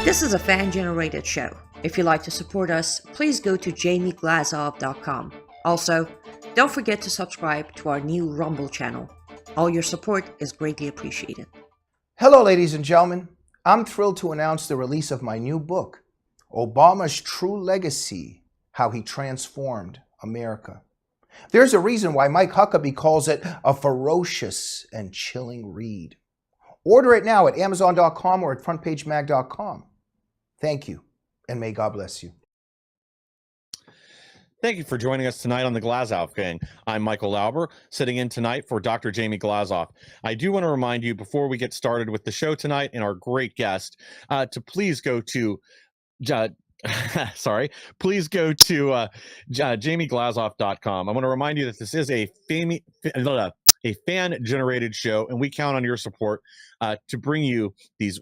This is a fan-generated show. If you'd like to support us, please go to jamieglazoff.com. Also, don't forget to subscribe to our new Rumble channel. All your support is greatly appreciated. Hello, ladies and gentlemen. I'm thrilled to announce the release of my new book, Obama's True Legacy: How He Transformed America. There's a reason why Mike Huckabee calls it a ferocious and chilling read. Order it now at Amazon.com or at FrontPageMag.com. Thank you, and may God bless you. Thank you for joining us tonight on the Glazoff Gang. I'm Michael Laube, sitting in tonight for Dr. Jamie Glazoff. I do want to remind you, before we get started with the show tonight and our great guest, to please go to jamieglazoff.com. I want to remind you that this is a fan-generated show, and we count on your support to bring you these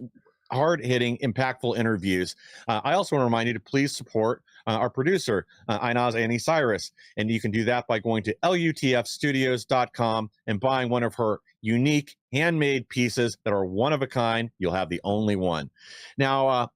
hard-hitting, impactful interviews. I also want to remind you to please support our producer, Inaz Annie Cyrus, and you can do that by going to lutfstudios.com and buying one of her unique handmade pieces that are one of a kind. You'll have the only one. Now,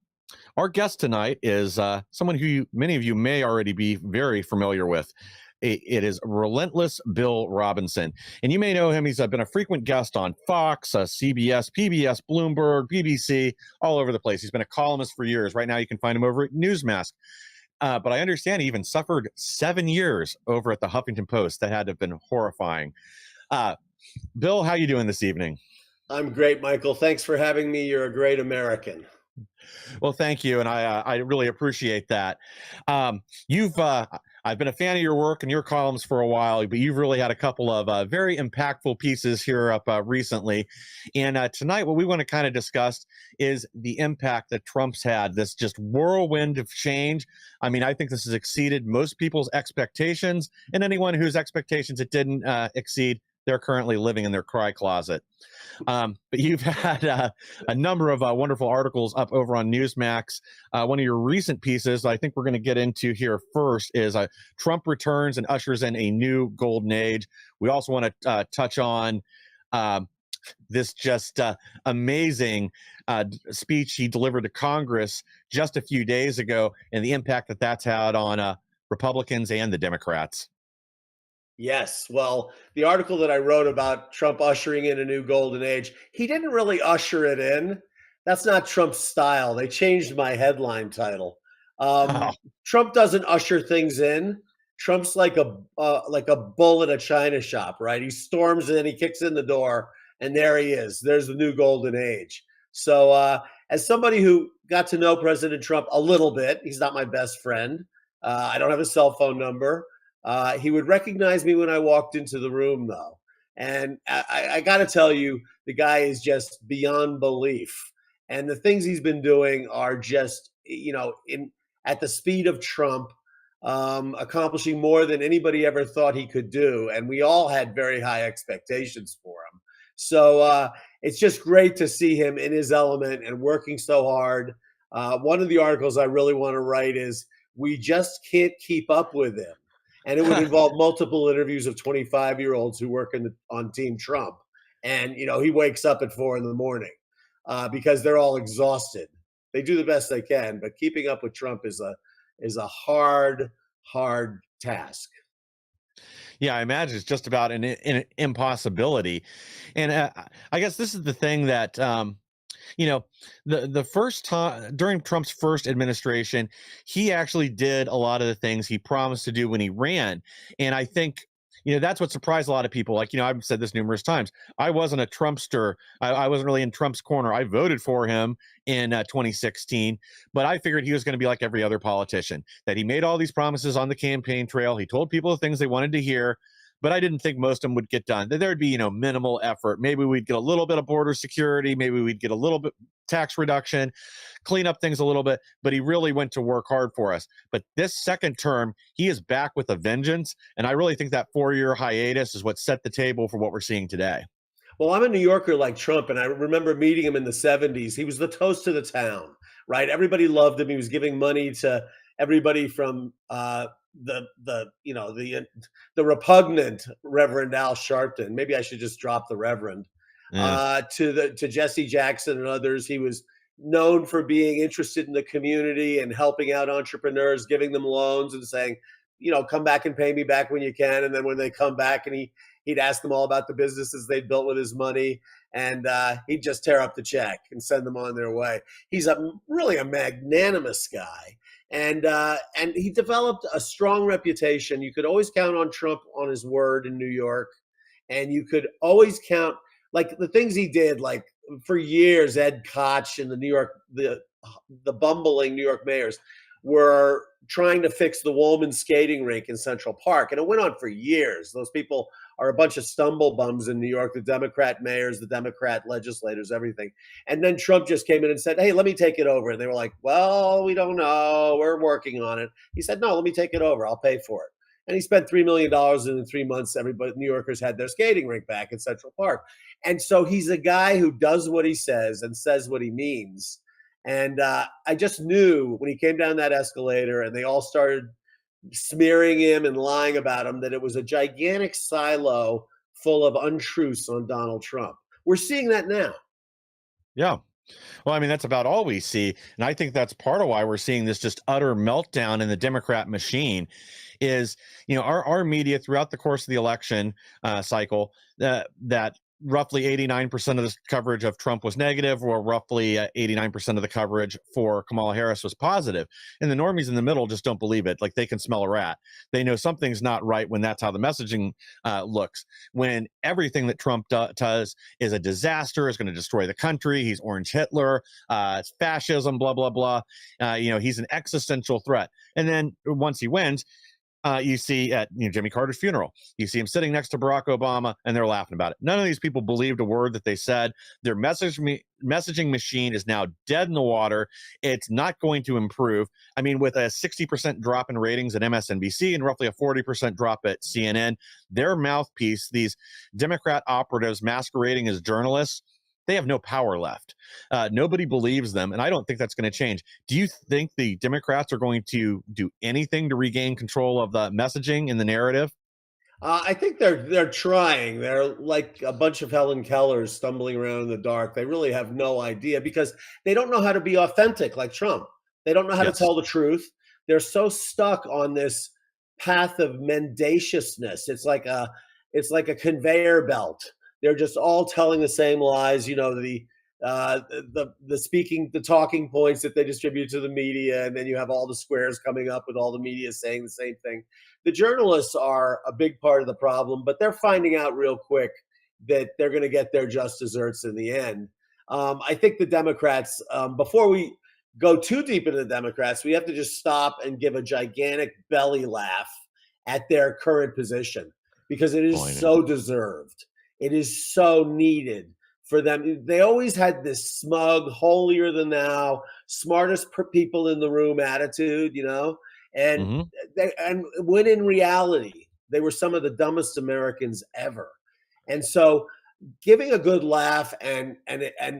our guest tonight is someone who many of you may already be very familiar with. It is Relentless Bill Robinson. And you may know him. He's been a frequent guest on Fox, CBS, PBS, Bloomberg, BBC, all over the place. He's been a columnist for years. Right now, you can find him over at Newsmask. But I understand he even suffered 7 years over at the Huffington Post. That had to have been horrifying. Bill, how you doing this evening? I'm great, Michael. Thanks for having me. You're a great American. Well, thank you, and I really appreciate that. I've been a fan of your work and your columns for a while, but you've really had a couple of very impactful pieces here up recently. And tonight, what we want to kind of discuss is the impact that Trump's had, this just whirlwind of change. I mean, I think this has exceeded most people's expectations, and anyone whose expectations it didn't exceed, they're currently living in their cry closet. But you've had a number of wonderful articles up over on Newsmax. One of your recent pieces I think we're going to get into here first is Trump returns and ushers in a new golden age. We also want to touch on this just amazing speech he delivered to Congress just a few days ago and the impact that that's had on Republicans and the Democrats. Yes. Well, the article that I wrote about Trump ushering in a new golden age, he didn't really usher it in. That's not Trump's style. They changed my headline title. Trump doesn't usher things in. Trump's like a bull in a china shop, right? He storms in, he kicks in the door, and there he is. There's the new golden age. So as somebody who got to know President Trump a little bit, he's not my best friend. I don't have a cell phone number. He would recognize me when I walked into the room, though. And I got to tell you, the guy is just beyond belief. And the things he's been doing are just, at the speed of Trump, accomplishing more than anybody ever thought he could do. And we all had very high expectations for him. So it's just great to see him in his element and working so hard. One of the articles I really want to write is, we just can't keep up with him. And it would involve multiple interviews of 25-year-olds who work on Team Trump. And, he wakes up at 4 a.m. Because they're all exhausted. They do the best they can, but keeping up with Trump is a hard task. Yeah, I imagine it's just about an impossibility. And I guess this is the thing that the first time during Trump's first administration, he actually did a lot of the things he promised to do when he ran. And I think, that's what surprised a lot of people. Like, I've said this numerous times. I wasn't a Trumpster. I wasn't really in Trump's corner. I voted for him in 2016, but I figured he was going to be like every other politician, that he made all these promises on the campaign trail. He told people the things they wanted to hear. But I didn't think most of them would get done. There'd be, minimal effort. Maybe we'd get a little bit of border security. Maybe we'd get a little bit tax reduction, clean up things a little bit. But he really went to work hard for us. But this second term, he is back with a vengeance. And I really think that 4-year hiatus is what set the table for what we're seeing today. Well, I'm a New Yorker like Trump, and I remember meeting him in the 70s. He was the toast of the town, right? Everybody loved him. He was giving money to everybody from the repugnant Reverend Al Sharpton. Maybe I should just drop the Reverend. To Jesse Jackson and others. He was known for being interested in the community and helping out entrepreneurs, giving them loans and saying, come back and pay me back when you can. And then when they come back, and he'd ask them all about the businesses they'd built with his money, and he'd just tear up the check and send them on their way. He's really a magnanimous guy. And he developed a strong reputation. You could always count on Trump on his word in New York. And you could always count, like, the things he did, like, for years, Ed Koch and the bumbling New York mayors were trying to fix the Woolman skating rink in Central Park. And it went on for years. Those people are a bunch of stumble bums in New York, the Democrat mayors, the Democrat legislators, everything. And then Trump just came in and said, hey, let me take it over. And they were like, well, we don't know. We're working on it. He said, no, let me take it over. I'll pay for it. And he spent $3 million, and in 3 months, everybody, New Yorkers, had their skating rink back in Central Park. And so he's a guy who does what he says and says what he means. And I just knew when he came down that escalator and they all started smearing him and lying about him, that it was a gigantic silo full of untruths on Donald Trump. We're seeing that now. Yeah. Well, I mean, that's about all we see. And I think that's part of why we're seeing this just utter meltdown in the Democrat machine is, our media throughout the course of the election cycle, that roughly 89% of the coverage of Trump was negative, or roughly 89% of the coverage for Kamala Harris was positive. And the normies in the middle just don't believe it. Like, they can smell a rat. They know something's not right when that's how the messaging looks. When everything that Trump does is a disaster, is going to destroy the country. He's Orange Hitler, it's fascism, blah, blah, blah. He's an existential threat. And then once he wins, you see at Jimmy Carter's funeral, you see him sitting next to Barack Obama, and they're laughing about it. None of these people believed a word that they said. Their messaging machine is now dead in the water. It's not going to improve. I mean, with a 60% drop in ratings at MSNBC and roughly a 40% drop at CNN, their mouthpiece, these Democrat operatives masquerading as journalists, they have no power left. Nobody believes them, and I don't think that's going to change. Do you think the Democrats are going to do anything to regain control of the messaging and the narrative? I think they're trying. They're like a bunch of Helen Kellers stumbling around in the dark. They really have no idea, because they don't know how to be authentic like Trump. They don't know how to tell the truth. They're so stuck on this path of mendaciousness. It's like a conveyor belt. They're just all telling the same lies. The talking points that they distribute to the media, and then you have all the squares coming up with all the media saying the same thing. The journalists are a big part of the problem, but they're finding out real quick that they're going to get their just desserts in the end. I think the Democrats, before we go too deep into the Democrats, we have to just stop and give a gigantic belly laugh at their current position, because it is so deserved. It is so needed for them. They always had this smug, holier than thou, smartest people in the room attitude, and when in reality, they were some of the dumbest Americans ever. And so giving a good laugh and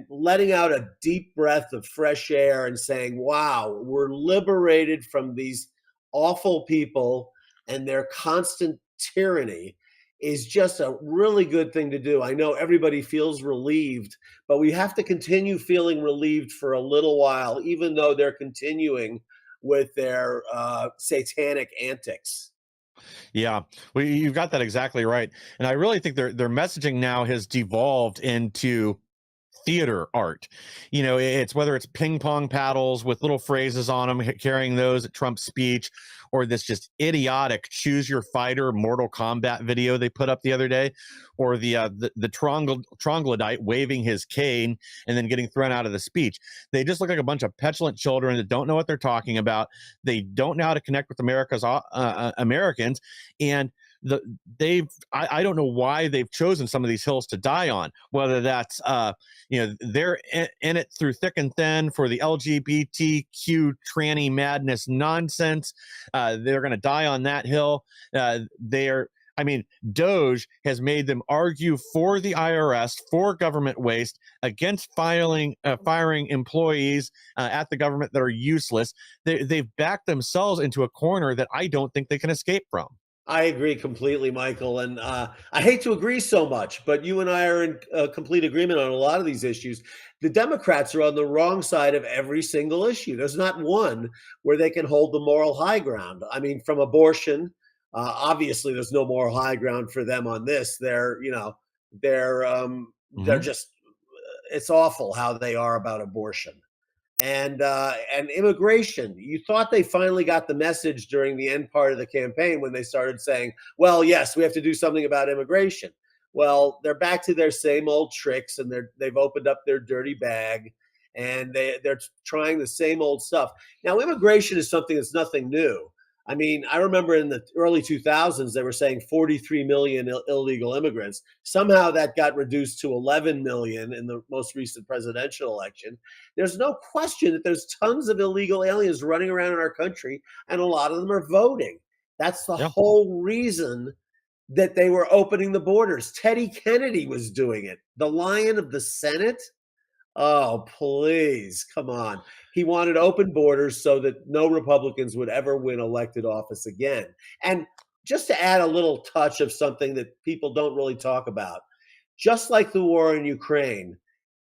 letting out a deep breath of fresh air and saying, wow, we're liberated from these awful people and their constant tyranny, is just a really good thing to do. I know everybody feels relieved, but we have to continue feeling relieved for a little while, even though they're continuing with their satanic antics. Yeah, well, you've got that exactly right. And I really think their messaging now has devolved into theater art. It's whether it's ping pong paddles with little phrases on them, carrying those at Trump's speech, or this just idiotic choose your fighter Mortal Kombat video they put up the other day, or the troglodyte waving his cane and then getting thrown out of the speech. They just look like a bunch of petulant children that don't know what they're talking about. They don't know how to connect with America's Americans, and I don't know why they've chosen some of these hills to die on, whether that's they're in it through thick and thin for the LGBTQ tranny madness nonsense. They're going to die on that hill. Doge has made them argue for the IRS, for government waste, against firing employees at the government that are useless. They've backed themselves into a corner that I don't think they can escape from. I agree completely, Michael. And I hate to agree so much, but you and I are in complete agreement on a lot of these issues. The Democrats are on the wrong side of every single issue. There's not one where they can hold the moral high ground. I mean, from abortion, obviously, there's no moral high ground for them on this. They're Hmm. just, it's awful how they are about abortion. And immigration. You thought they finally got the message during the end part of the campaign when they started saying, "Well, yes, we have to do something about immigration." Well, they're back to their same old tricks, and they've opened up their dirty bag, and they're trying the same old stuff. Now, immigration is something that's nothing new. I mean, I remember in the early 2000s they were saying 43 million illegal immigrants. Somehow that got reduced to 11 million in the most recent presidential election. There's no question that there's tons of illegal aliens running around in our country, and a lot of them are voting. That's the Yeah. whole reason that they were opening the borders. Teddy Kennedy was doing it. The Lion of the Senate. Oh, please, come on. He wanted open borders so that no Republicans would ever win elected office again. And just to add a little touch of something that people don't really talk about, just like the war in Ukraine,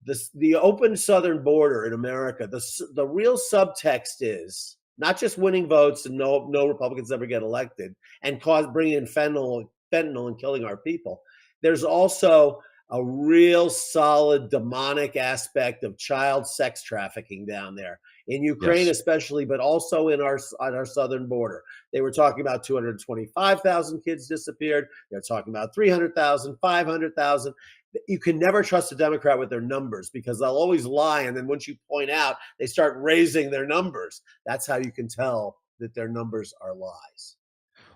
the open southern border in America, the real subtext is not just winning votes and no Republicans ever get elected and bringing in fentanyl and killing our people. There's also a real solid demonic aspect of child sex trafficking down there in Ukraine, Yes. especially, but also on our southern border. They were talking about 225,000 kids disappeared. They're talking about 300,000, 500,000. You can never trust a Democrat with their numbers because they'll always lie. And then once you point out, they start raising their numbers. That's how you can tell that their numbers are lies.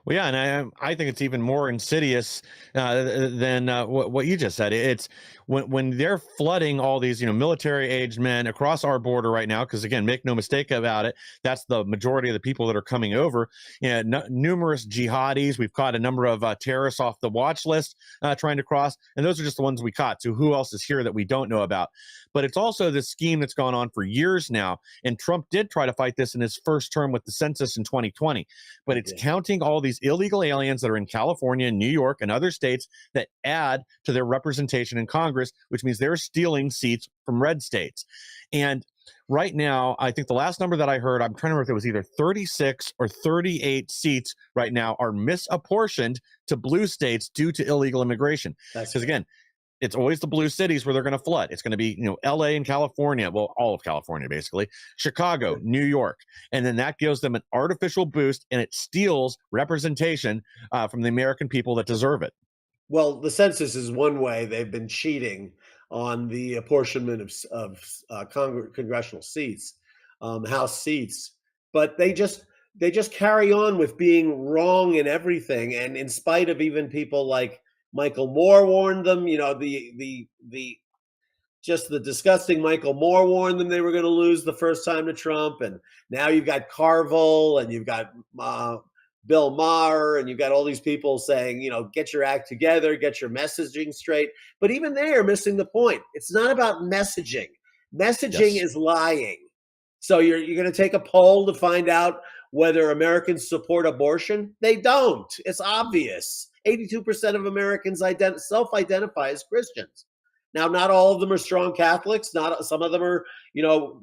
Well, yeah, and I think it's even more insidious than what you just said. It's when they're flooding all these military aged men across our border right now. Because again, make no mistake about it, that's the majority of the people that are coming over. Numerous jihadis. We've caught a number of terrorists off the watch list trying to cross, and those are just the ones we caught. So who else is here that we don't know about? But it's also this scheme that's gone on for years now. And Trump did try to fight this in his first term with the census in 2020. But it's Yeah. counting all these illegal aliens that are in California, New York, and other states that add to their representation in Congress, which means they're stealing seats from red states. And right now, I think the last number that I heard, I'm trying to remember if it was either 36 or 38 seats right now are misapportioned to blue states due to illegal immigration. That's Because again, it's always the blue cities where they're going to flood. It's going to be, LA and California. Well, all of California, basically, Chicago, New York. And then that gives them an artificial boost and it steals representation from the American people that deserve it. Well, the census is one way they've been cheating on the apportionment of congressional seats, House seats, but they just carry on with being wrong in everything. And in spite of even people like Michael Moore warned them, the just the disgusting Michael Moore warned them they were going to lose the first time to Trump, and now you've got Carville and you've got Bill Maher, and you've got all these people saying, get your act together, get your messaging straight. But even they are missing the point. It's not about messaging. Messaging Yes. is lying. So you're going to take a poll to find out whether Americans support abortion? They don't. It's obvious. 82% of Americans self-identify as Christians. Now, not all of them are strong Catholics. Not some of them are,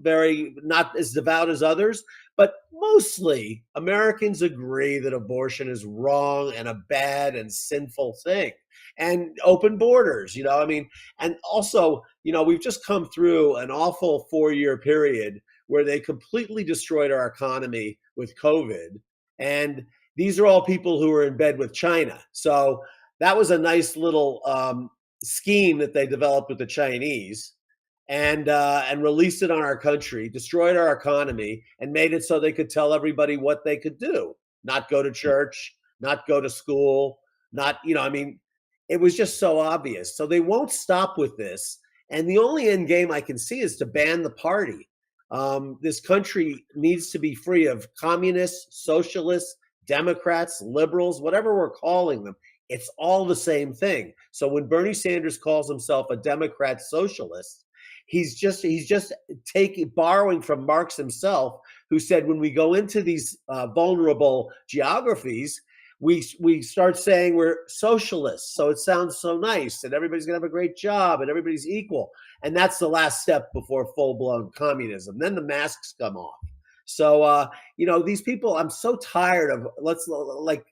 very not as devout as others. But mostly, Americans agree that abortion is wrong and a bad and sinful thing. And open borders, and also, we've just come through an awful 4-year period where they completely destroyed our economy with COVID. And these are all people who are in bed with China. So that was a nice little scheme that they developed with the Chinese and released it on our country, destroyed our economy, and made it so they could tell everybody what they could do: not go to church, not go to school, not, it was just so obvious. So they won't stop with this. And the only end game I can see is to ban the party. This country needs to be free of communists, socialists, Democrats, liberals, whatever we're calling them. It's all the same thing. So when Bernie Sanders calls himself a Democrat socialist, he's just borrowing from Marx himself, who said when we go into these vulnerable geographies, we start saying we're socialists, so it sounds so nice, and everybody's gonna have a great job, and everybody's equal, and that's the last step before full blown communism. Then the masks come off. So these people, I'm so tired of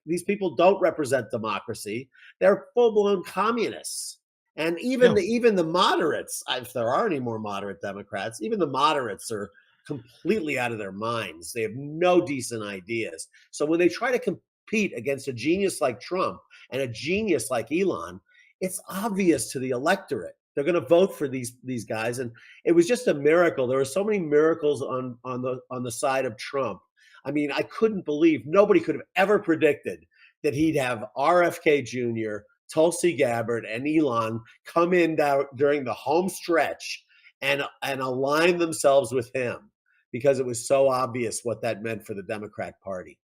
these people don't represent democracy. They're full blown communists. And Yeah. even the moderates, if there are any more moderate Democrats, even the moderates are completely out of their minds. They have no decent ideas. So when they try to compete against a genius like Trump and a genius like Elon, it's obvious to the electorate they're going to vote for these guys. And it was just a miracle. There were so many miracles on the side of Trump. I mean, I couldn't believe, nobody could have ever predicted that he'd have RFK Jr., Tulsi Gabbard, and Elon come in during the home stretch and align themselves with him, because it was so obvious what that meant for the Democrat Party.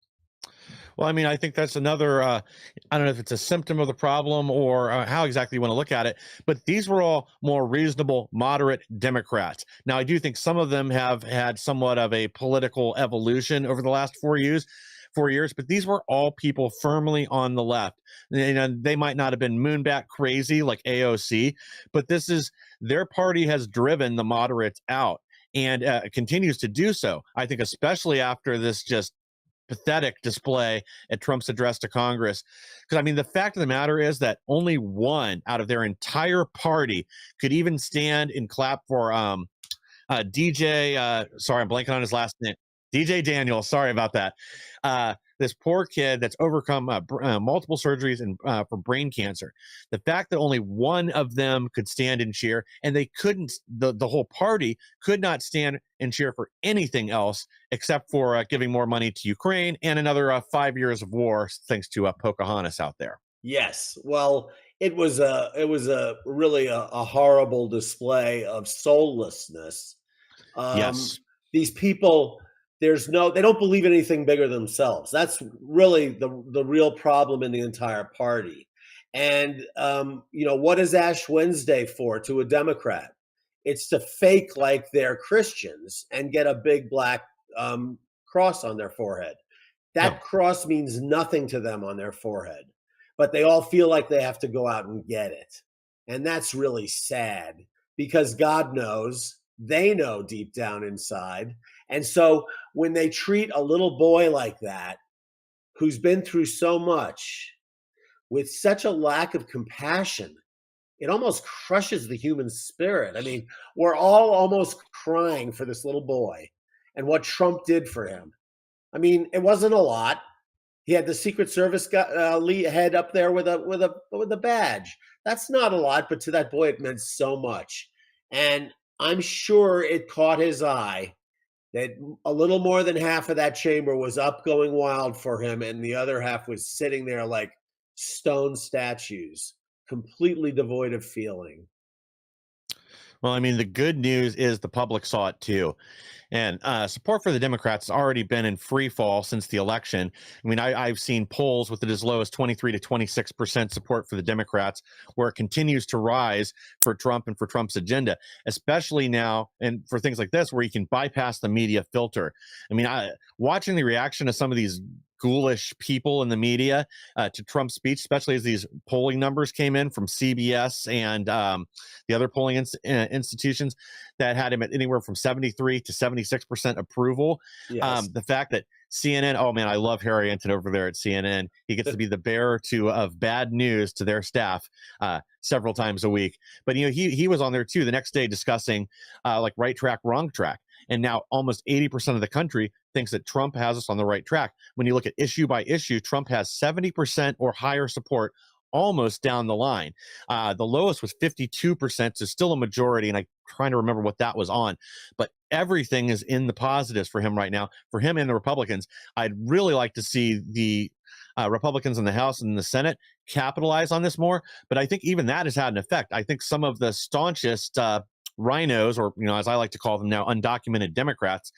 Well, I mean, I think that's another, I don't know if it's a symptom of the problem or how exactly you want to look at it, but these were all more reasonable, moderate Democrats. Now, I do think some of them have had somewhat of a political evolution over the last 4 years, but these were all people firmly on the left. And they might not have been moonbat crazy like AOC, but their party has driven the moderates out and continues to do so. I think especially after this just pathetic display at Trump's address to Congress. Because, I mean, the fact of the matter is that only one out of their entire party could even stand and clap for DJ, sorry, I'm blanking on his last name. DJ Daniels, sorry about that. This poor kid that's overcome multiple surgeries and for brain cancer. The fact that only one of them could stand and cheer, and they couldn't, the whole party could not stand and cheer for anything else except for giving more money to Ukraine and another 5 years of war, thanks to Pocahontas out there. Yes, well, it was really a horrible display of soullessness. Yes. These people, they don't believe in anything bigger than themselves. That's really the real problem in the entire party. And what is Ash Wednesday for to a Democrat? It's to fake like they're Christians and get a big black cross on their forehead. That cross means nothing to them on their forehead, but they all feel like they have to go out and get it. And that's really sad, because God knows, they know deep down inside. And so when they treat a little boy like that, who's been through so much, with such a lack of compassion, it almost crushes the human spirit. I mean, we're all almost crying for this little boy and what Trump did for him. I mean, it wasn't a lot. He had the Secret Service head up there with a badge. That's not a lot, but to that boy, it meant so much. And I'm sure it caught his eye that a little more than half of that chamber was up going wild for him, and the other half was sitting there like stone statues, completely devoid of feeling. Well, I mean, the good news is the public saw it too. And support for the Democrats has already been in free fall since the election. I mean, I've seen polls with it as low as 23 to 26% support for the Democrats, where it continues to rise for Trump and for Trump's agenda, especially now, and for things like this, where you can bypass the media filter. I mean, watching the reaction of some of these ghoulish people in the media to Trump's speech, especially as these polling numbers came in from CBS and the other polling institutions that had him at anywhere from 73 to 76% approval. Yes. The fact that CNN, oh man, I love Harry Enton over there at CNN. He gets to be the bearer of bad news to their staff several times a week. But he was on there too the next day discussing like right track, wrong track. And now almost 80% of the country thinks that Trump has us on the right track. When you look at issue by issue, Trump has 70% or higher support almost down the line. The lowest was 52%, so still a majority, and I'm trying to remember what that was on. But everything is in the positives for him right now, for him and the Republicans. I'd really like to see the Republicans in the House and the Senate capitalize on this more, but I think even that has had an effect. I think some of the staunchest rhinos, or as I like to call them now, undocumented Democrats,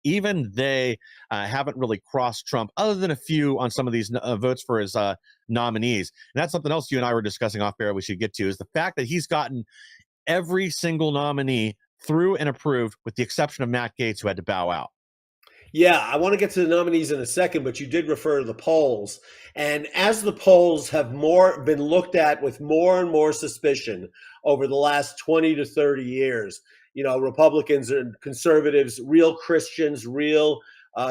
even they haven't really crossed Trump, other than a few on some of these votes for his nominees. And that's something else you and I were discussing off air we should get to, is the fact that he's gotten every single nominee through and approved, with the exception of Matt Gaetz, who had to bow out. Yeah, I want to get to the nominees in a second, but you did refer to the polls. And as the polls have been looked at with more and more suspicion over the last 20 to 30 years, Republicans and conservatives, real Christians, real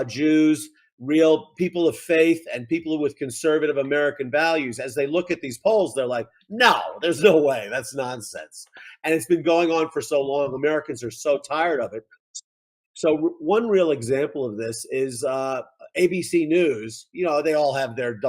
Jews, real people of faith, and people with conservative American values, as they look at these polls, they're like, no, there's no way. That's nonsense. And it's been going on for so long. Americans are so tired of it. So one real example of this is ABC News. They all have their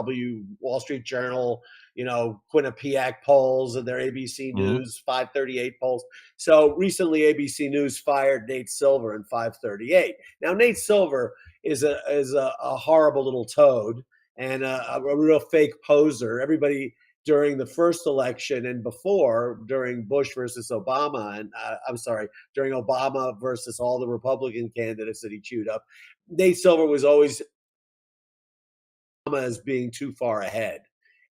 Wall Street Journal, Quinnipiac polls and their ABC Mhm. News 538 polls. So recently, ABC News fired Nate Silver in 538. Now, Nate Silver is a horrible little toad and a real fake poser. Everybody during the first election and before, during Bush versus Obama, and I'm sorry, during Obama versus all the Republican candidates that he chewed up, Nate Silver was always as being too far ahead.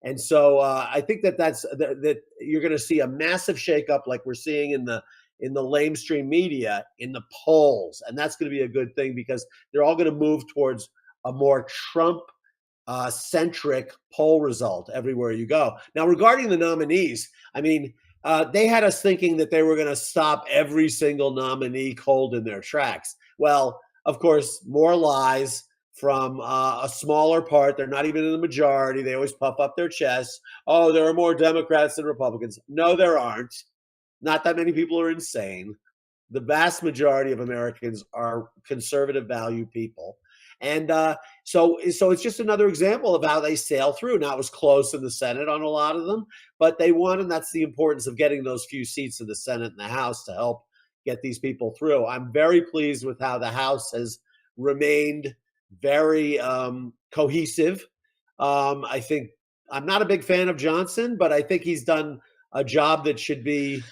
And so I think that you're going to see a massive shakeup like we're seeing in the lamestream media in the polls, and that's going to be a good thing because they're all going to move towards a more Trump centric poll result everywhere you go. Now, regarding the nominees, I mean, they had us thinking that they were going to stop every single nominee cold in their tracks. Well, of course, more lies from a smaller part. They're not even in the majority. They always puff up their chests. Oh, there are more Democrats than Republicans. No, there aren't. Not that many people are insane. The vast majority of Americans are conservative value people. And so it's just another example of how they sail through. Now, it was close in the Senate on a lot of them, but they won, and that's the importance of getting those few seats in the Senate and the House to help get these people through. I'm very pleased with how the House has remained very cohesive. I think I'm not a big fan of Johnson, but I think he's done a job that should be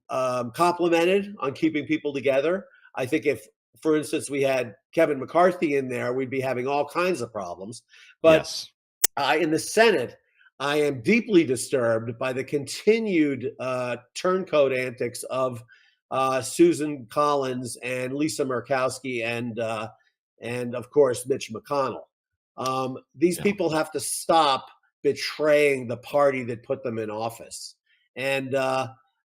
complimented on keeping people together. I think if, for instance, we had Kevin McCarthy in there, we'd be having all kinds of problems. But Yes. in the Senate, I am deeply disturbed by the continued turncoat antics of Susan Collins and Lisa Murkowski and of course Mitch McConnell. These Yeah. people have to stop betraying the party that put them in office, and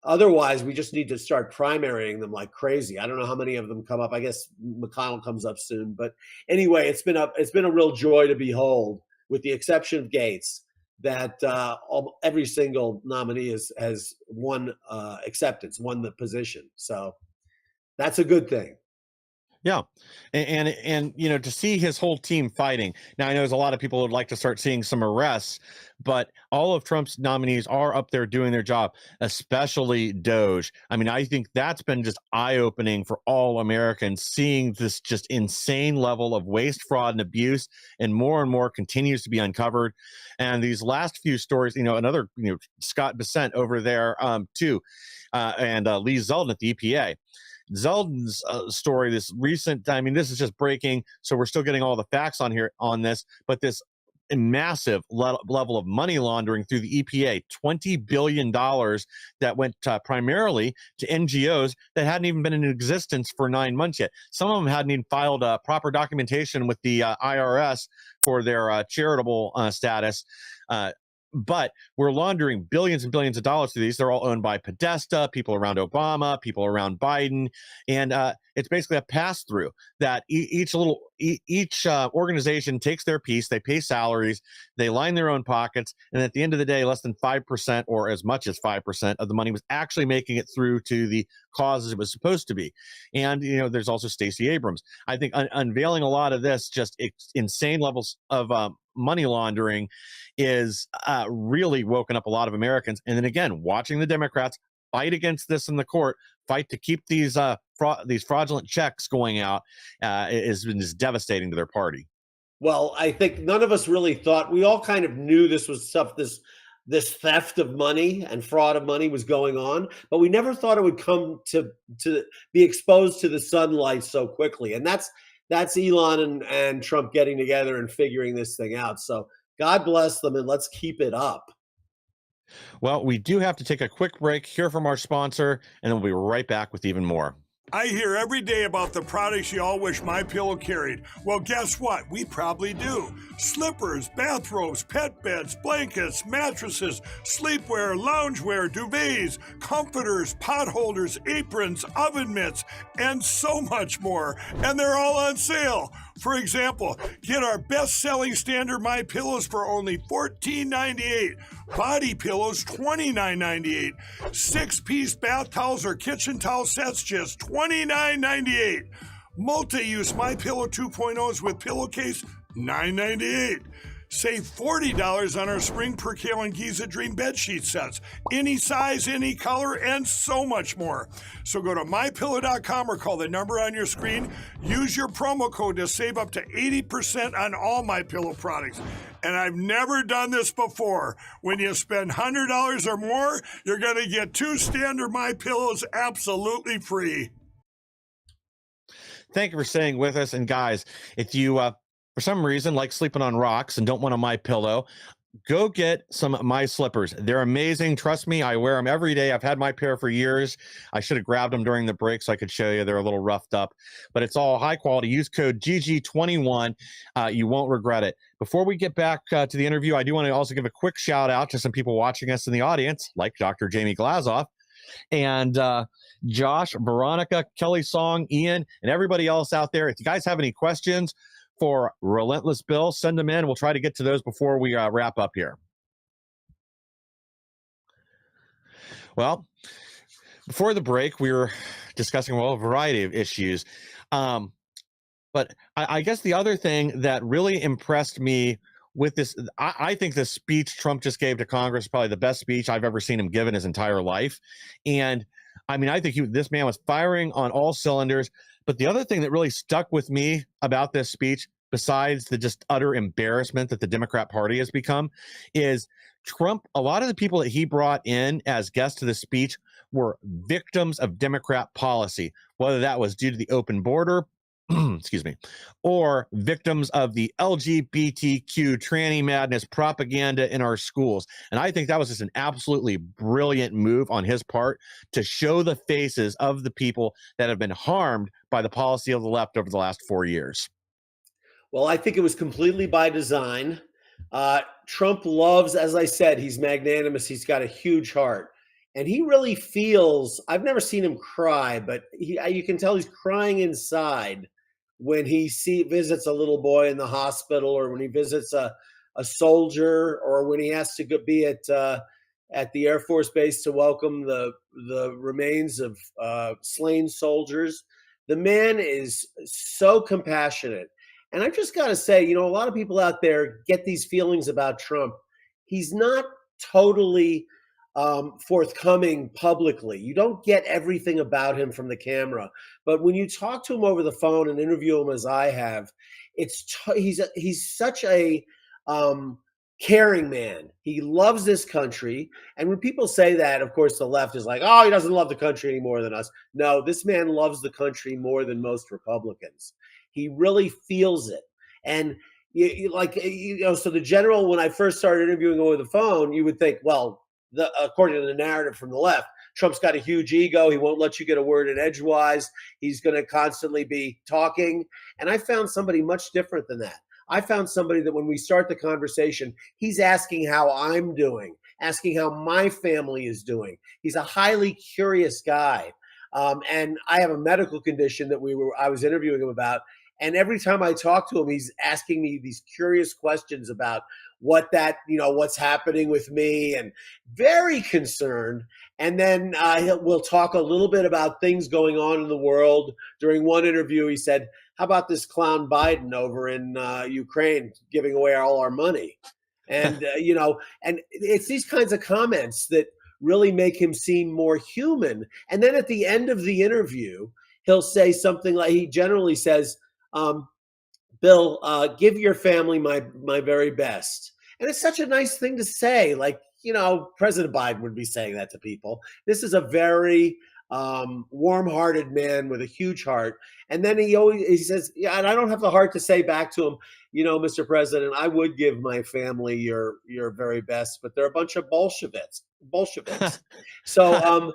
otherwise, we just need to start primarying them like crazy. I don't know how many of them come up. I guess McConnell comes up soon, but anyway, it's been a real joy to behold, with the exception of Gates, that every single nominee has won acceptance, won the position. So that's a good thing. Yeah, and to see his whole team fighting. Now I know there's a lot of people who would like to start seeing some arrests, but all of Trump's nominees are up there doing their job, especially Doge. I mean, I think that's been just eye-opening for all Americans, seeing this just insane level of waste, fraud, and abuse, and more continues to be uncovered. And these last few stories, another, Scott Bessent over there, too, and Lee Zeldin at the EPA. Zeldin's story, this recent, I mean, this is just breaking, so we're still getting all the facts on this, but this massive level of money laundering through the EPA, $20 billion that went primarily to NGOs that hadn't even been in existence for 9 months yet. Some of them hadn't even filed proper documentation with the IRS for their charitable status. But we're laundering billions and billions of dollars through these. They're all owned by Podesta, people around Obama, people around Biden, and it's basically a pass through that each organization takes their piece. They pay salaries, they line their own pockets, and at the end of the day, less than 5% or as much as 5% of the money was actually making it through to the causes it was supposed to be. And there's also Stacey Abrams. I think unveiling a lot of this just insane levels of money laundering is really woken up a lot of Americans. And then again, watching the Democrats fight against this in the court, fight to keep these fraudulent checks going out, has been just devastating to their party. Well, I think none of us really thought. We all kind of knew this was stuff. This theft of money and fraud of money was going on, but we never thought it would come to be exposed to the sunlight so quickly. And that's Elon and Trump getting together and figuring this thing out. So God bless them, and let's keep it up. Well, we do have to take a quick break, hear from our sponsor, and then we'll be right back with even more. I hear every day about the products you all wish MyPillow carried. Well, guess what? We probably do. Slippers, bathrobes, pet beds, blankets, mattresses, sleepwear, loungewear, duvets, comforters, pot holders, aprons, oven mitts, and so much more. And they're all on sale. For example, get our best-selling standard MyPillows for only $14.98. Body pillows, $29.98. 6-piece bath towels or kitchen towel sets, just $29.98. Multi-use MyPillow 2.0s with pillowcase, $9.98. Save $40 on our Spring Percale and Giza Dream bedsheet sets. Any size, any color, and so much more. So go to MyPillow.com or call the number on your screen. Use your promo code to save up to 80% on all MyPillow products. And I've never done this before. When you spend $100 or more, you're going to get 2 standard MyPillows absolutely free. Thank you for staying with us. And guys, if you for some reason like sleeping on rocks and don't want a MyPillow, go get some My Slippers. They're amazing. Trust me, I wear them every day. I've had my pair for years. I should have grabbed them during the break so I could show you. They're a little roughed up, but it's all high quality. Use code GG21. You won't regret it. Before we get back to the interview, I do want to also give a quick shout out to some people watching us in the audience, like Dr. Jamie Glazoff and Josh, Veronica, Kelly Song, Ian, and everybody else out there. If you guys have any questions for Relentless Bill, send them in. We'll try to get to those before we wrap up here. Well, before the break, we were discussing a variety of issues. But I guess the other thing that really impressed me with this, I think the speech Trump just gave to Congress is probably the best speech I've ever seen him give in his entire life. And I mean, I think this man was firing on all cylinders. But the other thing that really stuck with me about this speech, besides the just utter embarrassment that the Democrat Party has become, is Trump, a lot of the people that he brought in as guests to the speech were victims of Democrat policy, whether that was due to the open border, excuse me, or victims of the LGBTQ tranny madness propaganda in our schools. And I think that was just an absolutely brilliant move on his part to show the faces of the people that have been harmed by the policy of the left over the last 4 years. Well, I think it was completely by design. Trump loves, as I said, he's magnanimous. He's got a huge heart. And he really feels, I've never seen him cry, but you can tell he's crying inside when he visits a little boy in the hospital, or when he visits a soldier, or when he has to be at the Air Force Base to welcome the remains of slain soldiers. The man is so compassionate. And I've just got to say, a lot of people out there get these feelings about Trump. He's not totally forthcoming publicly. You don't get everything about him from the camera, but when you talk to him over the phone and interview him as I have, he's such a caring man. He loves this country. And when people say that, of course, the left is like, oh, he doesn't love the country any more than us. No, this man loves the country more than most Republicans. He really feels it. And so the general, when I first started interviewing him over the phone, you would think, well, according to the narrative from the left, Trump's got a huge ego. He won't let you get a word in edgewise. He's going to constantly be talking. And I found somebody much different than that. I found somebody that when we start the conversation, he's asking how I'm doing, asking how my family is doing. He's a highly curious guy. And I have a medical condition that I was interviewing him about. And every time I talk to him, he's asking me these curious questions about what's happening with me, and very concerned. And then we'll talk a little bit about things going on in the world. During one interview, he said, how about this clown Biden over in Ukraine giving away all our money? And, and it's these kinds of comments that really make him seem more human. And then at the end of the interview, he'll say something like, he generally says, Bill, give your family my very best. And it's such a nice thing to say. Like, President Biden would be saying that to people. This is a very warm-hearted man with a huge heart. And then he says, yeah, and I don't have the heart to say back to him, Mr. President, I would give my family your very best, but they're a bunch of Bolsheviks. So,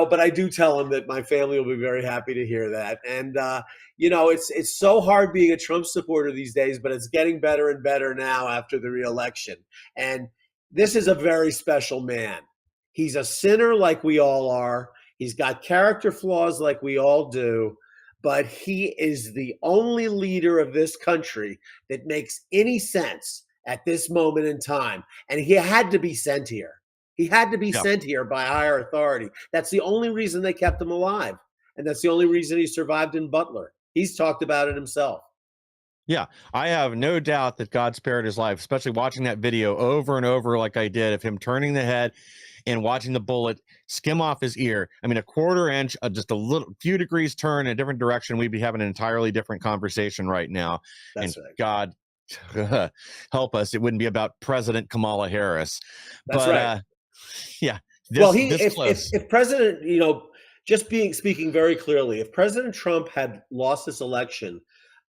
but I do tell him that my family will be very happy to hear that. And, it's so hard being a Trump supporter these days, but it's getting better and better now after the reelection. And this is a very special man. He's a sinner like we all are. He's got character flaws like we all do, but he is the only leader of this country that makes any sense at this moment in time. And he had to be sent here. He had to be sent here by higher authority. That's the only reason they kept him alive. And that's the only reason he survived in Butler. He's talked about it himself. Yeah, I have no doubt that God spared his life, especially watching that video over and over like I did of him turning the head and watching the bullet skim off his ear. I mean, a quarter inch, just a few degrees turn in a different direction, we'd be having an entirely different conversation right now. That's and right. God help us, it wouldn't be about President Kamala Harris. That's right. Yeah. If President, speaking very clearly, if President Trump had lost this election,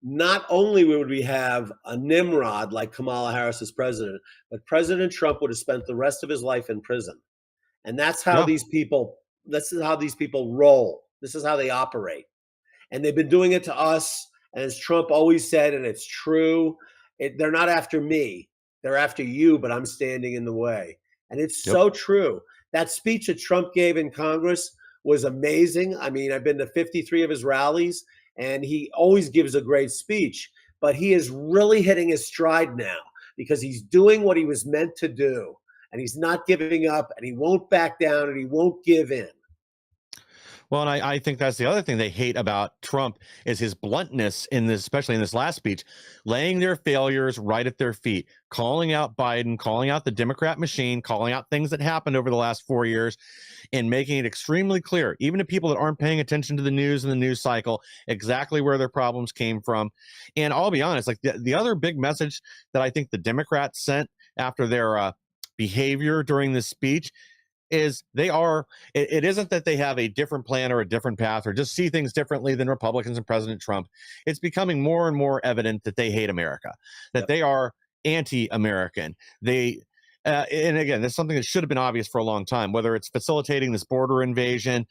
not only would we have a Nimrod like Kamala Harris as president, but President Trump would have spent the rest of his life in prison. And that's how these people roll. This is how they operate. And they've been doing it to us. And as Trump always said, and it's true, they're not after me. They're after you, but I'm standing in the way. And it's so true. That speech that Trump gave in Congress was amazing. I mean, I've been to 53 of his rallies, and he always gives a great speech. But he is really hitting his stride now because he's doing what he was meant to do. And he's not giving up, and he won't back down, and he won't give in. Well, and I think that's the other thing they hate about Trump is his bluntness in this, especially in this last speech, laying their failures right at their feet, calling out Biden, calling out the Democrat machine, calling out things that happened over the last 4 years, and making it extremely clear, even to people that aren't paying attention to the news and the news cycle, exactly where their problems came from. And I'll be honest, like the other big message that I think the Democrats sent after their behavior during this speech is it isn't that they have a different plan or a different path or just see things differently than Republicans and President Trump. It's becoming more and more evident that they hate America, that they are anti-American. And again, that's something that should have been obvious for a long time, whether it's facilitating this border invasion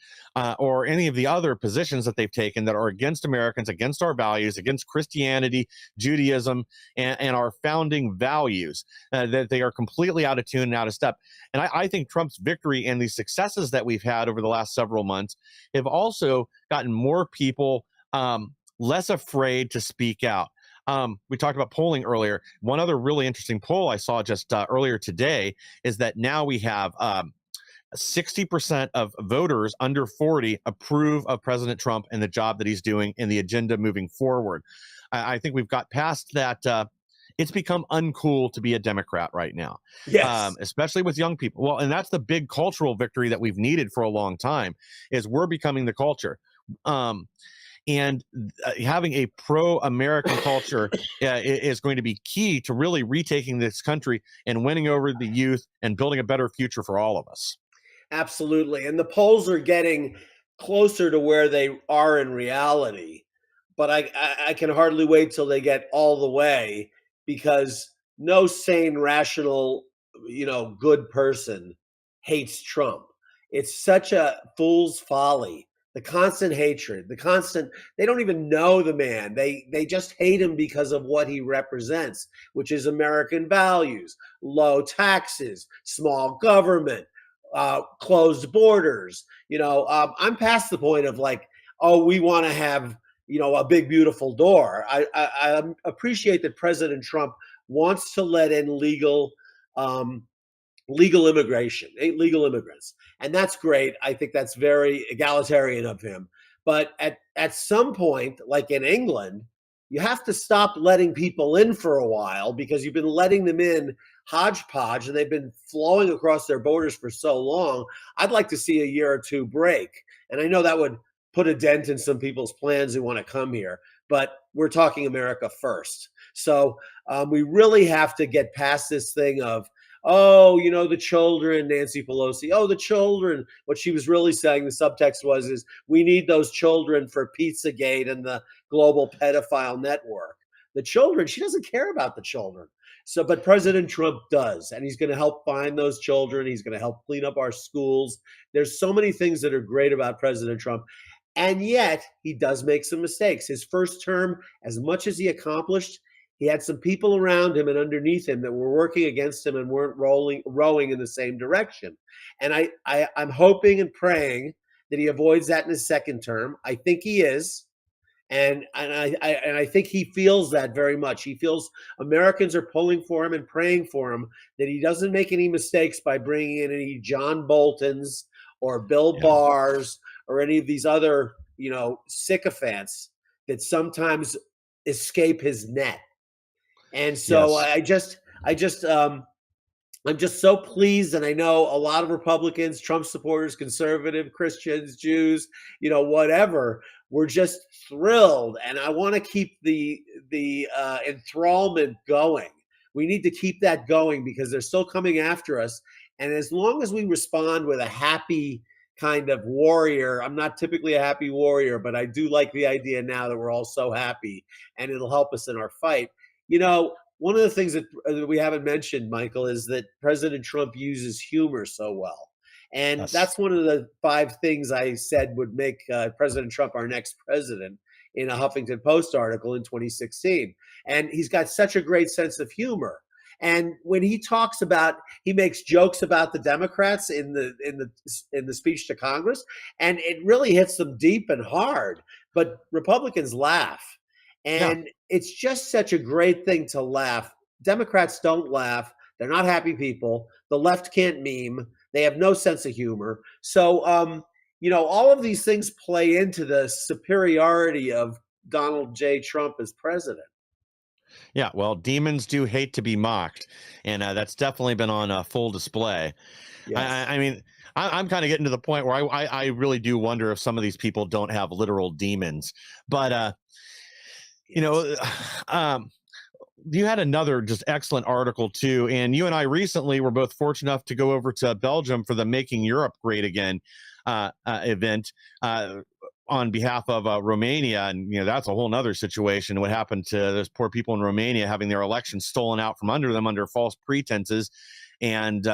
or any of the other positions that they've taken that are against Americans, against our values, against Christianity, Judaism, and our founding values, that they are completely out of tune and out of step. And I think Trump's victory and the successes that we've had over the last several months have also gotten more people less afraid to speak out. We talked about polling earlier. One other really interesting poll I saw just earlier today is that now we have 60% of voters under 40 approve of President Trump and the job that he's doing and the agenda moving forward. I think we've got past that. It's become uncool to be a Democrat right now, especially with young people. Well, and that's the big cultural victory that we've needed for a long time is we're becoming the culture. And having a pro-American culture is going to be key to really retaking this country and winning over the youth and building a better future for all of us. Absolutely. And the polls are getting closer to where they are in reality. But I can hardly wait till they get all the way because no sane, rational, good person hates Trump. It's such a fool's folly. The constant hatred, they don't even know the man. They just hate him because of what he represents, which is American values, low taxes, small government, closed borders. I'm past the point of we want to have, a big, beautiful door. I appreciate that President Trump wants to let in legal immigration, legal immigrants. And that's great. I think that's very egalitarian of him. But at some point, like in England, you have to stop letting people in for a while because you've been letting them in hodgepodge and they've been flowing across their borders for so long. I'd like to see a year or two break. And I know that would put a dent in some people's plans who want to come here, but we're talking America first. So we really have to get past this thing of, the children, Nancy Pelosi. Oh, the children. What she was really saying, the subtext is we need those children for Pizzagate and the global pedophile network. The children, she doesn't care about the children. So, but President Trump does, and he's going to help find those children. He's going to help clean up our schools. There's so many things that are great about President Trump. And yet he does make some mistakes. His first term, as much as he accomplished, he had some people around him and underneath him that were working against him and weren't rowing in the same direction. And I'm hoping and praying that he avoids that in his second term. I think he is. And I think he feels that very much. He feels Americans are pulling for him and praying for him, that he doesn't make any mistakes by bringing in any John Boltons or Bill Barrs or any of these other, sycophants that sometimes escape his net. And so Yes. I'm just so pleased, and I know a lot of Republicans, Trump supporters, conservative, Christians, Jews, whatever. We're just thrilled, and I want to keep the enthrallment going. We need to keep that going because they're still coming after us. And as long as we respond with a happy kind of warrior, I'm not typically a happy warrior, but I do like the idea now that we're all so happy, and it'll help us in our fight. One of the things that we haven't mentioned, Michael, is that President Trump uses humor so well. And Yes. that's one of the 5 things I said would make President Trump our next president in a Huffington Post article in 2016. And he's got such a great sense of humor. And when he he makes jokes about the Democrats in the speech to Congress, and it really hits them deep and hard. But Republicans laugh. And it's just such a great thing to laugh. Democrats don't laugh. They're not happy people. The left can't meme. They have no sense of humor. So, all of these things play into the superiority of Donald J. Trump as president. Yeah, well, demons do hate to be mocked, and that's definitely been on full display. Yes. I mean, I'm kind of getting to the point where I really do wonder if some of these people don't have literal demons. But you had another just excellent article too, and you and I recently were both fortunate enough to go over to Belgium for the Making Europe Great Again event on behalf of Romania, and that's a whole nother situation. What happened to those poor people in Romania having their elections stolen out from under them under false pretenses, and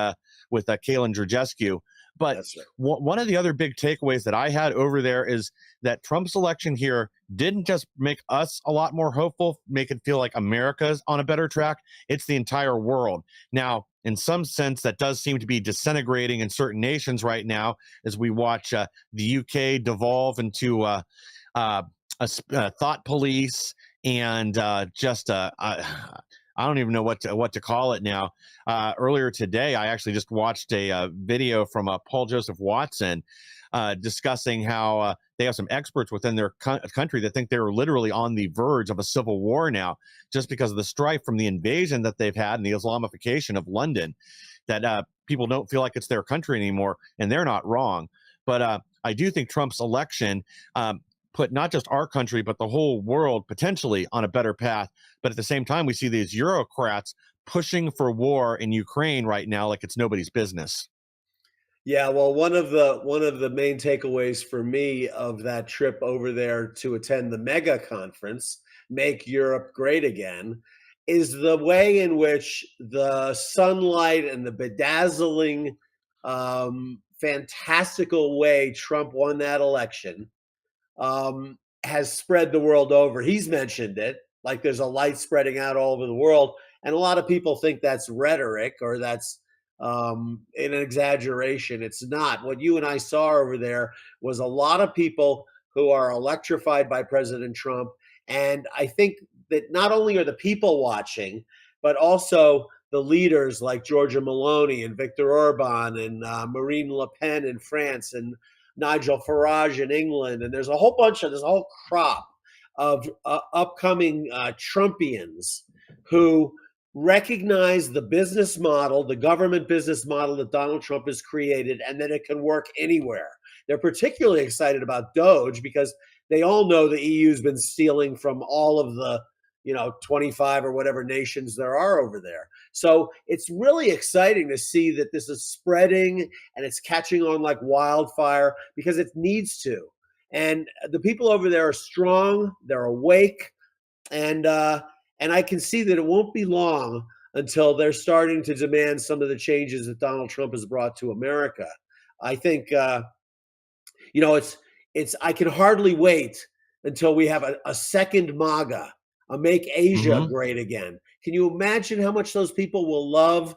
with Kalin Drăgescu. But That's right. One of the other big takeaways that I had over there is that Trump's election here didn't just make us a lot more hopeful, make it feel like America's on a better track. It's the entire world. Now, in some sense, that does seem to be disintegrating in certain nations right now as we watch the UK devolve into a thought police and I don't even know what to call it now. Earlier today, I actually just watched a video from Paul Joseph Watson discussing how they have some experts within their country that think they're literally on the verge of a civil war now, just because of the strife from the invasion that they've had and the Islamification of London, that people don't feel like it's their country anymore, and they're not wrong. But I do think Trump's election put not just our country, but the whole world potentially on a better path. But at the same time, we see these Eurocrats pushing for war in Ukraine right now like it's nobody's business. Yeah, well, one of the main takeaways for me of that trip over there to attend the mega conference, Make Europe Great Again, is the way in which the sunlight and the bedazzling, fantastical way Trump won that election has spread the world over. He's mentioned it, like there's a light spreading out all over the world. And a lot of people think that's rhetoric or that's an exaggeration. It's not. What you and I saw over there was a lot of people who are electrified by President Trump. And I think that not only are the people watching, but also the leaders like Giorgia Meloni and Viktor Orban and Marine Le Pen in France and Nigel Farage in England. And there's a whole crop of upcoming Trumpians who recognize the business model, the government business model that Donald Trump has created, and that it can work anywhere. They're particularly excited about Doge because they all know the EU's been stealing from all of the 25 or whatever nations there are over there. So it's really exciting to see that this is spreading and it's catching on like wildfire because it needs to. And the people over there are strong, they're awake, and I can see that it won't be long until they're starting to demand some of the changes that Donald Trump has brought to America. I think it's I can hardly wait until we have a second MAGA, a Make Asia Hmm. Great Again. Can you imagine how much those people will love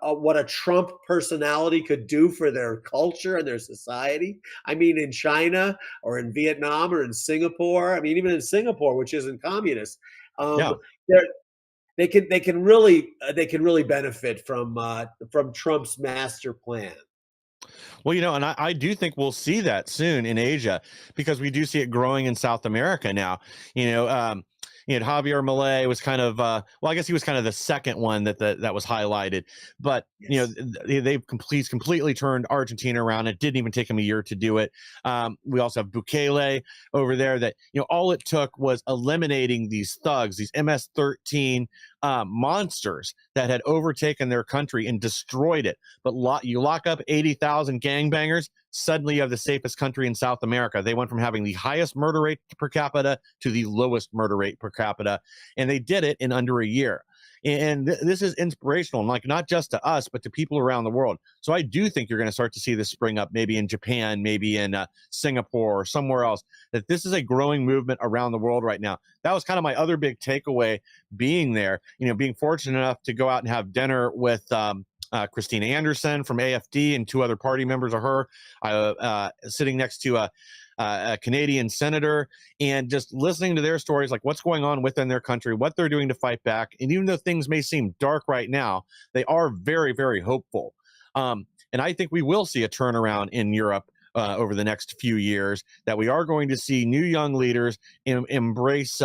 what a Trump personality could do for their culture and their society? I mean, in China or in Vietnam or in Singapore. I mean, even in Singapore, which isn't communist, um, Yeah. they're they can really benefit from Trump's master plan. Well, and I do think we'll see that soon in Asia because we do see it growing in South America now. You know, um, Javier Milei was kind of well, I guess he was kind of the second one that was highlighted, but Yes. they've completely turned Argentina around. It didn't even take him a year to do it. We also have Bukele over there. That all it took was eliminating these thugs, these MS-13 monsters that had overtaken their country and destroyed it. But you lock up 80,000 gangbangers, suddenly you have the safest country in South America. They went from having the highest murder rate per capita to the lowest murder rate per capita, and they did it in under a year. And this is inspirational, like not just to us, but to people around the world. So I do think you're going to start to see this spring up, maybe in Japan, maybe in Singapore or somewhere else, that this is a growing movement around the world right now. That was kind of my other big takeaway being there, being fortunate enough to go out and have dinner with Christina Anderson from AFD and two other party members of her, sitting next to a Canadian senator, and just listening to their stories, like what's going on within their country, what they're doing to fight back. And even though things may seem dark right now, they are very, very hopeful. And I think we will see a turnaround in Europe over the next few years, that we are going to see new young leaders embrace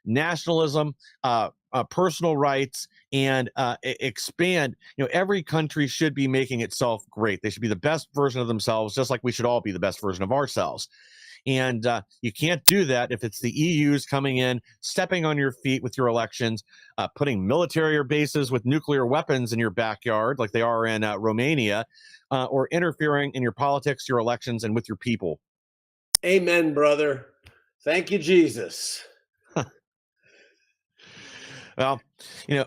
nationalism, personal rights, and expand. Every country should be making itself great. They should be the best version of themselves, just like we should all be the best version of ourselves. And you can't do that if it's the EU's coming in, stepping on your feet with your elections, putting military bases with nuclear weapons in your backyard, like they are in Romania, or interfering in your politics, your elections, and with your people. Amen, brother. Thank you, Jesus. Well,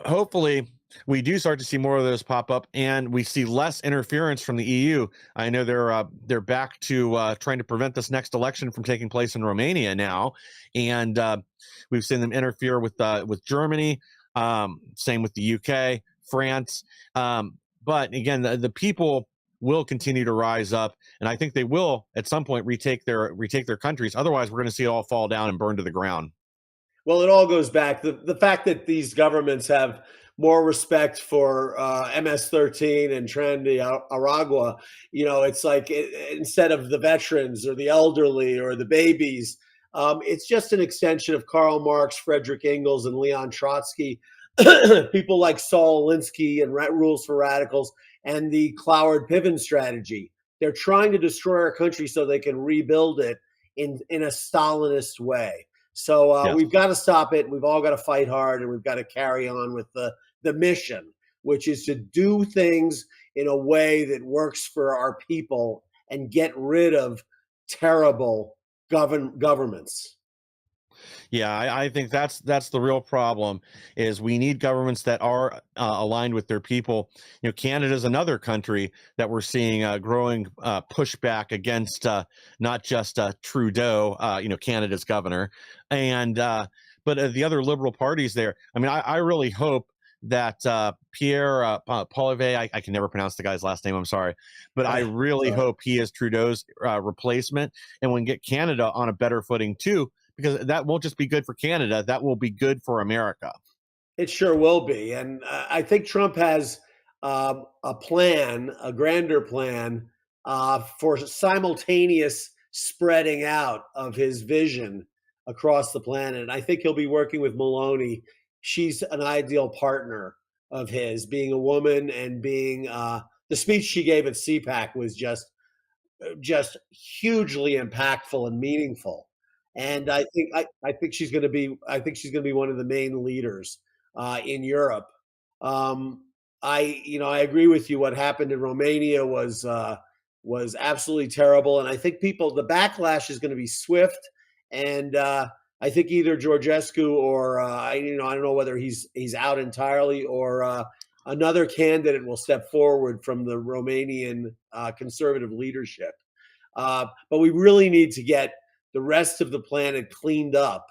hopefully we do start to see more of those pop up, and we see less interference from the EU. I know they're back to trying to prevent this next election from taking place in Romania now, and we've seen them interfere with Germany. Same with the UK, France. But again, the people will continue to rise up, and I think they will at some point retake their countries. Otherwise, we're going to see it all fall down and burn to the ground. Well, it all goes back the fact that these governments have more respect for MS-13 and Tren de Aragua. It's like instead of the veterans or the elderly or the babies, it's just an extension of Karl Marx, Frederick Engels, and Leon Trotsky. People like Saul Alinsky and Rules for Radicals and the Cloward-Piven strategy. They're trying to destroy our country so they can rebuild it in a Stalinist way. So Yes. we've got to stop it. We've all got to fight hard, and we've got to carry on with the mission, which is to do things in a way that works for our people and get rid of terrible governments. Yeah, I think that's the real problem. Is we need governments that are aligned with their people. Canada's another country that we're seeing growing pushback against, not just Trudeau, Canada's governor, and but the other liberal parties there. I mean, I really hope that Pierre Poilievre, I can never pronounce the guy's last name, I'm sorry, but I really hope he is Trudeau's replacement, and we can get Canada on a better footing too, because that won't just be good for Canada, that will be good for America. It sure will be. And I think Trump has a plan, a grander plan for simultaneous spreading out of his vision across the planet. And I think he'll be working with Meloni. She's an ideal partner of his, being a woman and being the speech she gave at CPAC was just hugely impactful and meaningful. And I think she's going to be one of the main leaders in Europe. I agree with you. What happened in Romania was absolutely terrible, and I think the backlash is going to be swift, and I think either Georgescu or I don't know whether he's out entirely, or another candidate will step forward from the Romanian conservative leadership. But we really need to get the rest of the planet cleaned up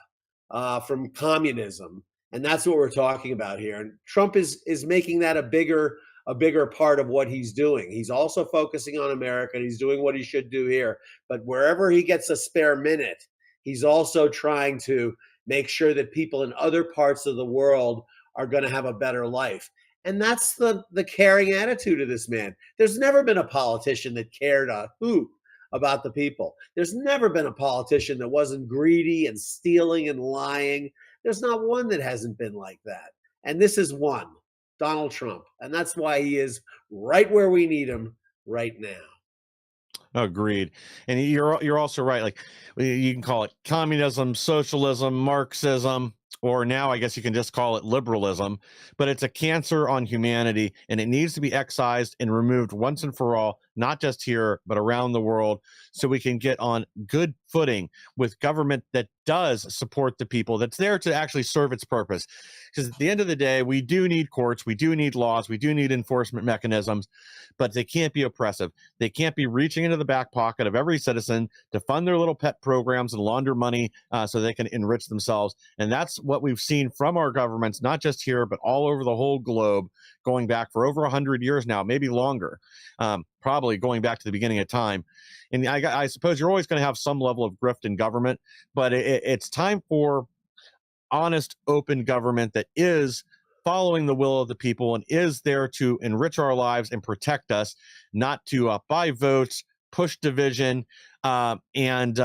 from communism, and that's what we're talking about here. And Trump is making that a bigger part of what he's doing. He's also focusing on America, and he's doing what he should do here. But wherever he gets a spare minute, he's also trying to make sure that people in other parts of the world are going to have a better life. And that's the caring attitude of this man. There's never been a politician that cared a hoot about the people. There's never been a politician that wasn't greedy and stealing and lying. There's not one that hasn't been like that. And this is one, Donald Trump. And that's why he is right where we need him right now. Agreed. And you're also right. Like, you can call it communism, socialism, Marxism, or now I guess you can just call it liberalism, but it's a cancer on humanity, and it needs to be excised and removed once and for all, not just here, but around the world, so we can get on good footing with government that does support the people, that's there to actually serve its purpose. Because at the end of the day, we do need courts, we do need laws, we do need enforcement mechanisms, but they can't be oppressive. They can't be reaching into the back pocket of every citizen to fund their little pet programs and launder money so they can enrich themselves. And that's what we've seen from our governments, not just here, but all over the whole globe, going back for over 100 years now, maybe longer, probably going back to the beginning of time. And I suppose you're always going to have some level of grift in government, but it's time for honest, open government that is following the will of the people and is there to enrich our lives and protect us, not to buy votes, push division, and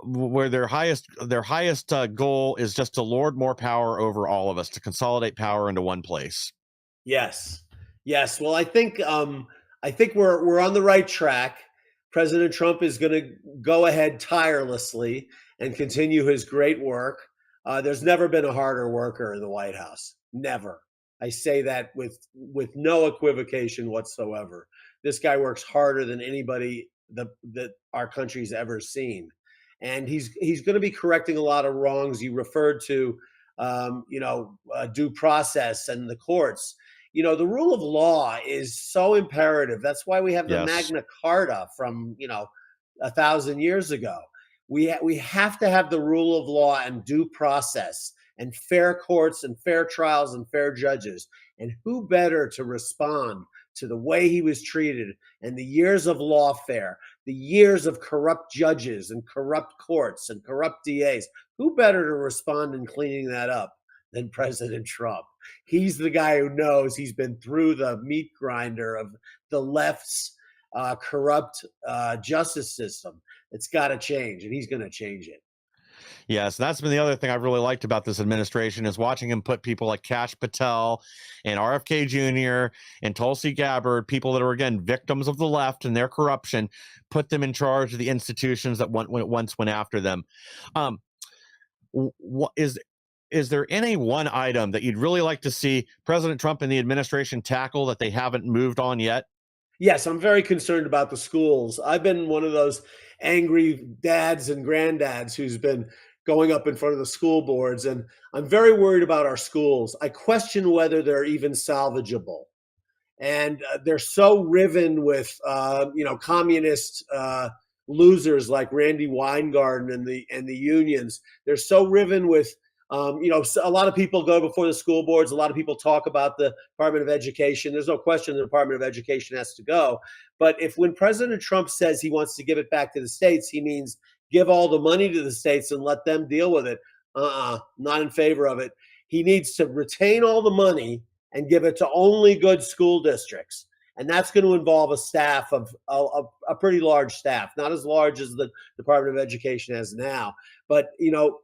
where their highest goal is just to lord more power over all of us, to consolidate power into one place. Yes. Well, I think we're on the right track. President Trump is going to go ahead tirelessly and continue his great work. There's never been a harder worker in the White House. Never. I say that with no equivocation whatsoever. This guy works harder than anybody that our country's ever seen. And he's going to be correcting a lot of wrongs. You referred to, due process and the courts. The rule of law is so imperative. That's why we have the Magna Carta from 1,000 years ago. We have to have the rule of law and due process and fair courts and fair trials and fair judges. And who better to respond to the way he was treated and the years of lawfare, the years of corrupt judges and corrupt courts and corrupt DAs? Who better to respond in cleaning that up than President Trump? He's the guy who knows. He's been through the meat grinder of the left's corrupt justice system. It's got to change, and he's going to change it. Yes, that's been the other thing I've really liked about this administration, is watching him put people like Kash Patel and RFK Jr. and Tulsi Gabbard, people that are, again, victims of the left and their corruption, put them in charge of the institutions that once went after them. Is there any one item that you'd really like to see President Trump and the administration tackle that they haven't moved on yet? Yes, I'm very concerned about the schools. I've been one of those angry dads and granddads who's been going up in front of the school boards, and I'm very worried about our schools. I question whether they're even salvageable. And they're so riven with, communist losers like Randy Weingarten and the unions. They're so riven with, a lot of people go before the school boards. A lot of people talk about the Department of Education. There's no question the Department of Education has to go. But when President Trump says he wants to give it back to the states, he means give all the money to the states and let them deal with it. Not in favor of it. He needs to retain all the money and give it to only good school districts. And that's going to involve a staff of a pretty large staff, not as large as the Department of Education has now. But,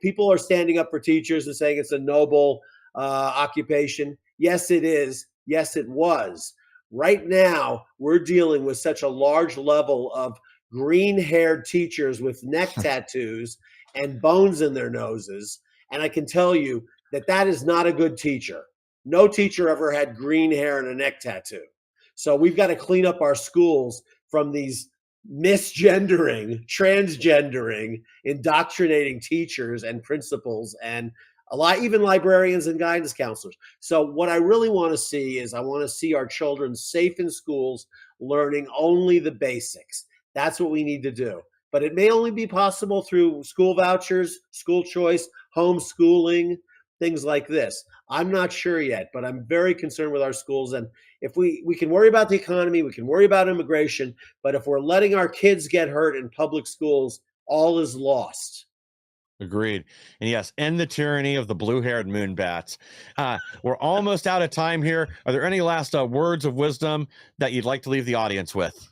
people are standing up for teachers and saying it's a noble occupation. Yes, it is. Yes, it was. Right now, we're dealing with such a large level of green-haired teachers with neck tattoos and bones in their noses. And I can tell you that is not a good teacher. No teacher ever had green hair and a neck tattoo. So we've got to clean up our schools from these misgendering, transgendering, indoctrinating teachers and principals and a lot, even librarians and guidance counselors. So what I really want to see is I want to see our children safe in schools, learning only the basics. That's what we need to do. But it may only be possible through school vouchers, school choice, homeschooling, things like this. I'm not sure yet, but I'm very concerned with our schools. And if we can worry about the economy, we can worry about immigration, but if we're letting our kids get hurt in public schools, all is lost. Agreed. And yes, end the tyranny of the blue-haired moonbats. We're almost out of time here. Are there any last words of wisdom that you'd like to leave the audience with?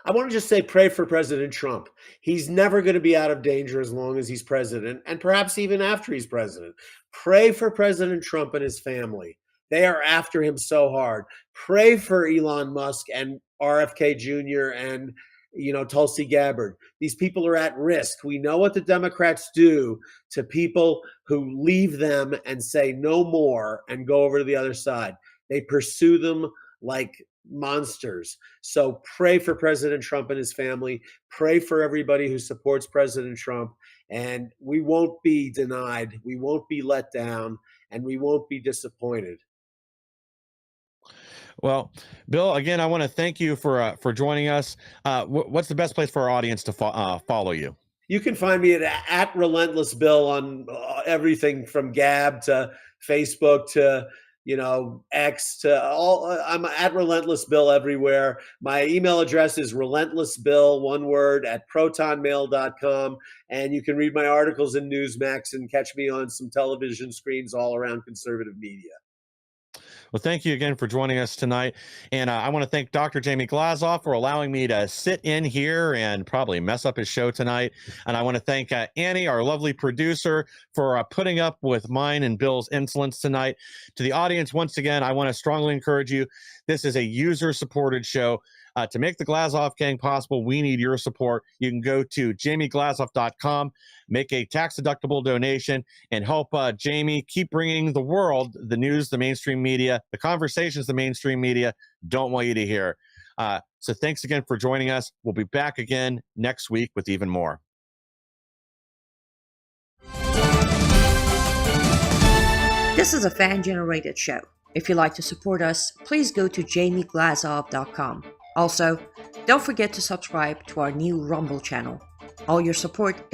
I want to just say, pray for President Trump. He's never going to be out of danger as long as he's president, and perhaps even after he's president. Pray for President Trump and his family. They are after him so hard. Pray for Elon Musk and RFK Jr. and Tulsi Gabbard. These people are at risk. We know what the Democrats do to people who leave them and say no more and go over to the other side. They pursue them like monsters. So pray for President Trump and his family. Pray for everybody who supports President Trump. And we won't be denied. We won't be let down. And we won't be disappointed. Well, Bill, again, I want to thank you for joining us. What's the best place for our audience to follow you? You can find me at Relentless Bill on everything from Gab to Facebook to X to all. I'm at Relentless Bill everywhere. My email address is relentlessbill, one word, at protonmail.com. And you can read my articles in Newsmax and catch me on some television screens all around conservative media. Well, thank you again for joining us tonight. And I want to thank Dr. Jamie Glazoff for allowing me to sit in here and probably mess up his show tonight. And I want to thank Annie, our lovely producer, for putting up with mine and Bill's insolence tonight. To the audience, once again, I want to strongly encourage you. This is a user-supported show. To make the Glazoff Gang possible, we need your support. You can go to jamieglazoff.com, make a tax-deductible donation, and help Jamie keep bringing the world the news the mainstream media, the conversations the mainstream media don't want you to hear. So thanks again for joining us. We'll be back again next week with even more. This is a fan-generated show. If you'd like to support us, please go to jamieglazoff.com. Also, don't forget to subscribe to our new Rumble channel. All your support